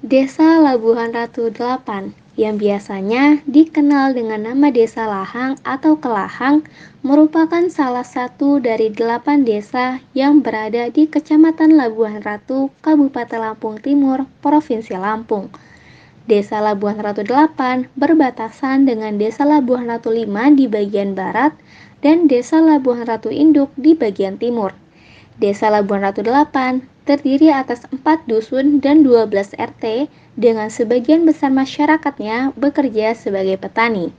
Desa Labuhan Ratu 8 yang biasanya dikenal dengan nama Desa Lahang atau Kelahang merupakan salah satu dari 8 desa yang berada di Kecamatan Labuhan Ratu, Kabupaten Lampung Timur, Provinsi Lampung. Desa Labuhan Ratu 8 berbatasan dengan Desa Labuhan Ratu 5 di bagian barat dan Desa Labuhan Ratu Induk di bagian timur. Desa Labuhan Ratu 8 terdiri atas 4 dusun dan 12 RT dengan sebagian besar masyarakatnya bekerja sebagai petani.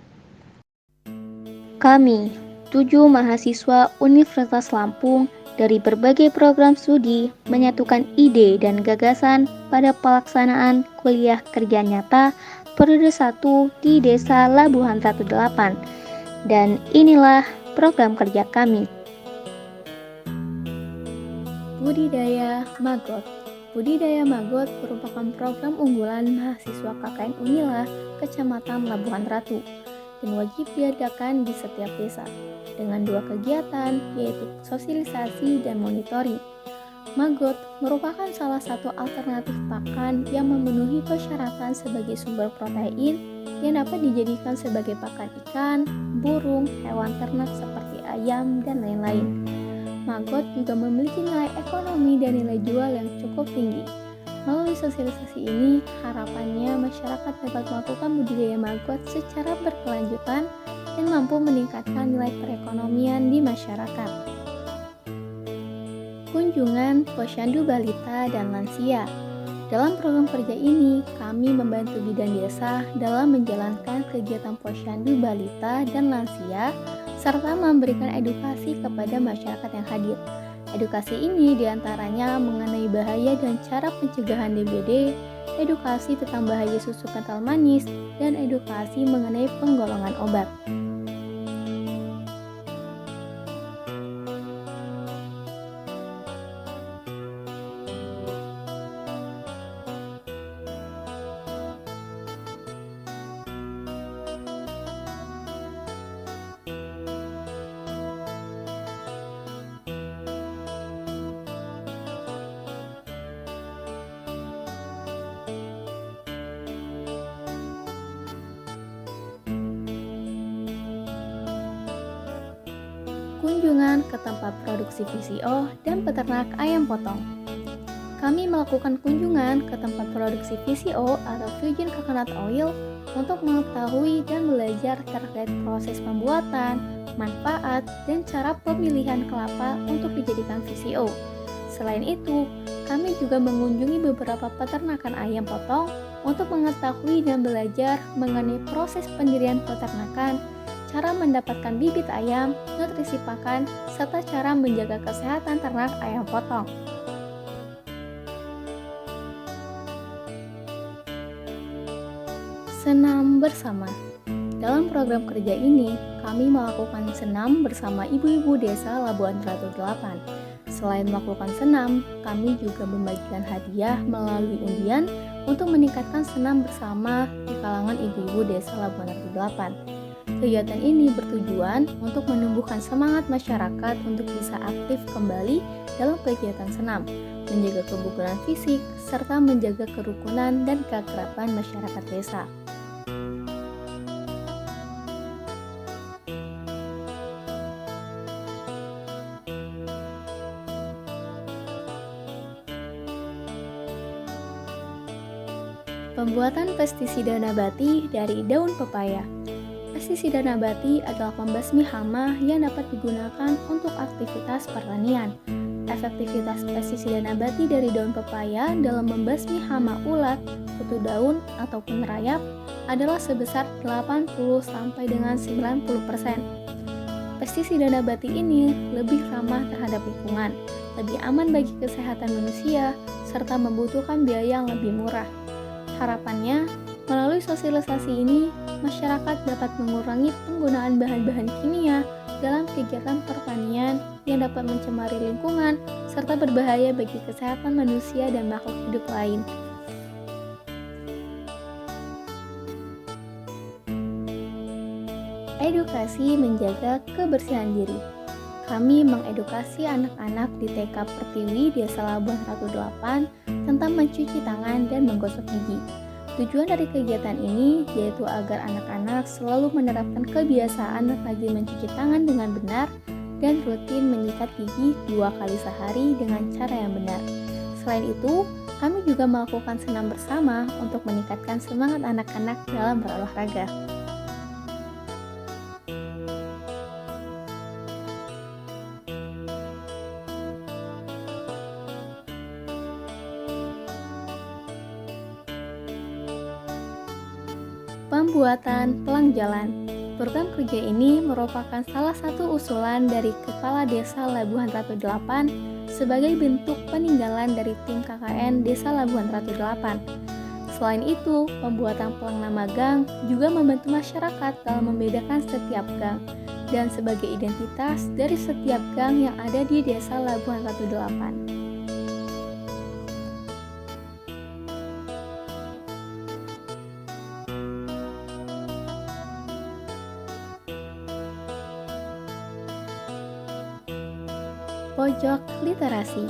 Kami, 7 mahasiswa Universitas Lampung dari berbagai program studi menyatukan ide dan gagasan pada pelaksanaan kuliah kerja nyata periode 1 di Desa Labuhan Ratu 8. Dan inilah program kerja kami. Budidaya Maggot. Budidaya maggot merupakan program unggulan mahasiswa KKN Unila Kecamatan Labuhan Ratu dan wajib diadakan di setiap desa dengan 2 kegiatan, yaitu sosialisasi dan monitoring. Maggot merupakan salah satu alternatif pakan yang memenuhi persyaratan sebagai sumber protein yang dapat dijadikan sebagai pakan ikan, burung, hewan ternak seperti ayam, dan lain-lain. Maggot juga memiliki nilai ekonomi dan nilai jual yang cukup tinggi. Melalui sosialisasi ini, harapannya masyarakat dapat melakukan budidaya maggot secara berkelanjutan dan mampu meningkatkan nilai perekonomian di masyarakat. Kunjungan posyandu balita dan lansia. Dalam program kerja ini, kami membantu bidan desa dalam menjalankan kegiatan posyandu balita dan lansia serta memberikan edukasi kepada masyarakat yang hadir. Edukasi ini diantaranya mengenai bahaya dan cara pencegahan DBD, edukasi tentang bahaya susu kental manis, dan edukasi mengenai penggolongan obat. Kunjungan ke tempat produksi VCO dan peternak ayam potong. Kami melakukan kunjungan ke tempat produksi VCO atau Virgin Coconut Oil untuk mengetahui dan belajar terkait proses pembuatan, manfaat, dan cara pemilihan kelapa untuk dijadikan VCO. Selain itu, kami juga mengunjungi beberapa peternakan ayam potong untuk mengetahui dan belajar mengenai proses pendirian peternakan, cara mendapatkan bibit ayam, nutrisi pakan, serta cara menjaga kesehatan ternak ayam potong. Senam bersama. Dalam program kerja ini, kami melakukan senam bersama ibu-ibu desa Labuhan Ratu 8. Selain melakukan senam, kami juga membagikan hadiah melalui undian untuk meningkatkan senam bersama di kalangan ibu-ibu desa Labuhan Ratu 8. Kegiatan ini bertujuan untuk menumbuhkan semangat masyarakat untuk bisa aktif kembali dalam kegiatan senam, menjaga kebugaran fisik, serta menjaga kerukunan dan keakraban masyarakat desa. Pembuatan pestisida nabati dari daun pepaya. Pestisida nabati adalah pembasmi hama yang dapat digunakan untuk aktivitas pertanian. Efektivitas pestisida nabati dari daun pepaya dalam membasmi hama ulat, kutu daun, ataupun rayap adalah sebesar 80 sampai dengan 90%. Pestisida nabati ini lebih ramah terhadap lingkungan, lebih aman bagi kesehatan manusia, serta membutuhkan biaya yang lebih murah. Harapannya, melalui sosialisasi ini, masyarakat dapat mengurangi penggunaan bahan-bahan kimia dalam kegiatan pertanian yang dapat mencemari lingkungan serta berbahaya bagi kesehatan manusia dan makhluk hidup lain. Edukasi menjaga kebersihan diri. Kami mengedukasi anak-anak di TK Pertiwi Desa Labuhan Ratu 8 tentang mencuci tangan dan menggosok gigi. Tujuan dari kegiatan ini yaitu agar anak-anak selalu menerapkan kebiasaan rajin mencuci tangan dengan benar dan rutin menyikat gigi 2 kali sehari dengan cara yang benar. Selain itu, kami juga melakukan senam bersama untuk meningkatkan semangat anak-anak dalam berolahraga. Pembuatan pelang jalan. Program kerja ini merupakan salah satu usulan dari Kepala Desa Labuhan Ratu 8 sebagai bentuk peninggalan dari tim KKN Desa Labuhan Ratu 8. Selain itu, pembuatan pelang nama gang juga membantu masyarakat dalam membedakan setiap gang dan sebagai identitas dari setiap gang yang ada di Desa Labuhan Ratu 8. Pojok Literasi.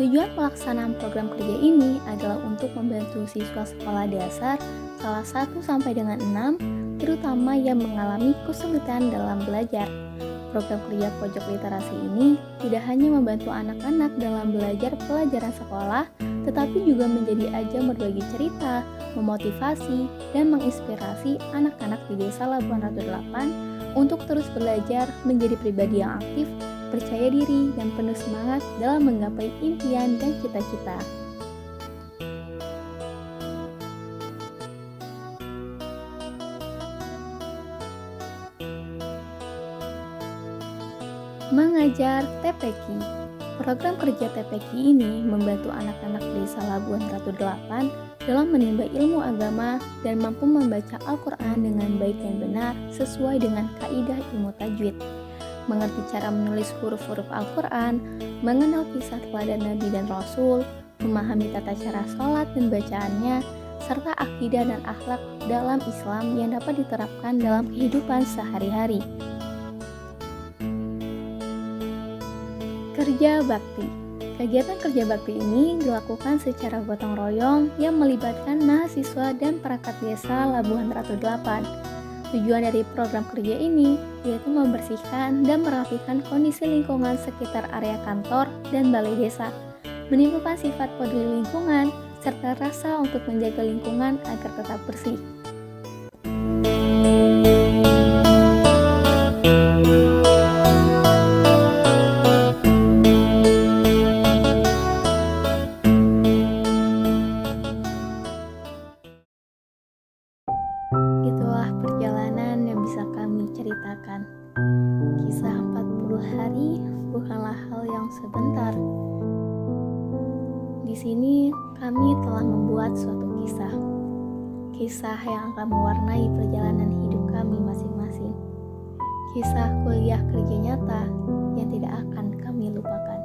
Tujuan pelaksanaan program kerja ini adalah untuk membantu siswa sekolah dasar kelas 1 sampai dengan 6, terutama yang mengalami kesulitan dalam belajar. Program kerja Pojok Literasi ini tidak hanya membantu anak-anak dalam belajar pelajaran sekolah, tetapi juga menjadi ajang berbagi cerita, memotivasi, dan menginspirasi anak-anak di Desa Labuhan Ratu 8 untuk terus belajar menjadi pribadi yang aktif, percaya diri, dan penuh semangat dalam menggapai impian dan cita-cita. Mengajar TPQ. Program kerja TPQ ini membantu anak-anak Desa Labuhan Ratu 8 dalam menimba ilmu agama dan mampu membaca Al-Quran dengan baik dan benar sesuai dengan kaidah ilmu tajwid, mengerti cara menulis huruf-huruf Al-Quran, mengenal kisah teladan Nabi dan Rasul, memahami tata cara sholat dan bacaannya, serta akidah dan akhlak dalam Islam yang dapat diterapkan dalam kehidupan sehari-hari. Kerja Bakti. Kegiatan kerja bakti ini dilakukan secara gotong royong yang melibatkan mahasiswa dan perangkat desa Labuhan Ratu 8. Tujuan dari program kerja ini yaitu membersihkan dan merapikan kondisi lingkungan sekitar area kantor dan balai desa, menimbulkan sifat peduli lingkungan, serta rasa untuk menjaga lingkungan agar tetap bersih. Itulah perjalanan yang bisa kami ceritakan. Kisah 40 hari bukanlah hal yang sebentar. Di sini kami telah membuat suatu kisah. Kisah yang akan mewarnai perjalanan hidup kami masing-masing. Kisah kuliah kerja nyata yang tidak akan kami lupakan.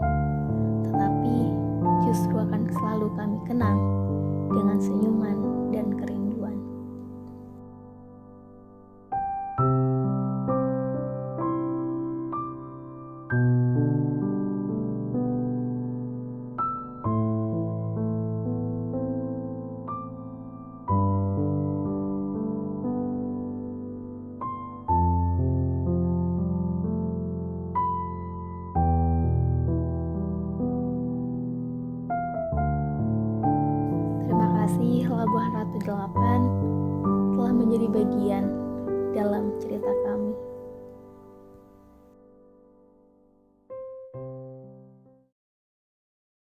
Tetapi justru akan selalu kami kenang dengan senyuman dan kerinduan. Terima kasih Labuhan Ratu 8 telah menjadi bagian dalam cerita kami.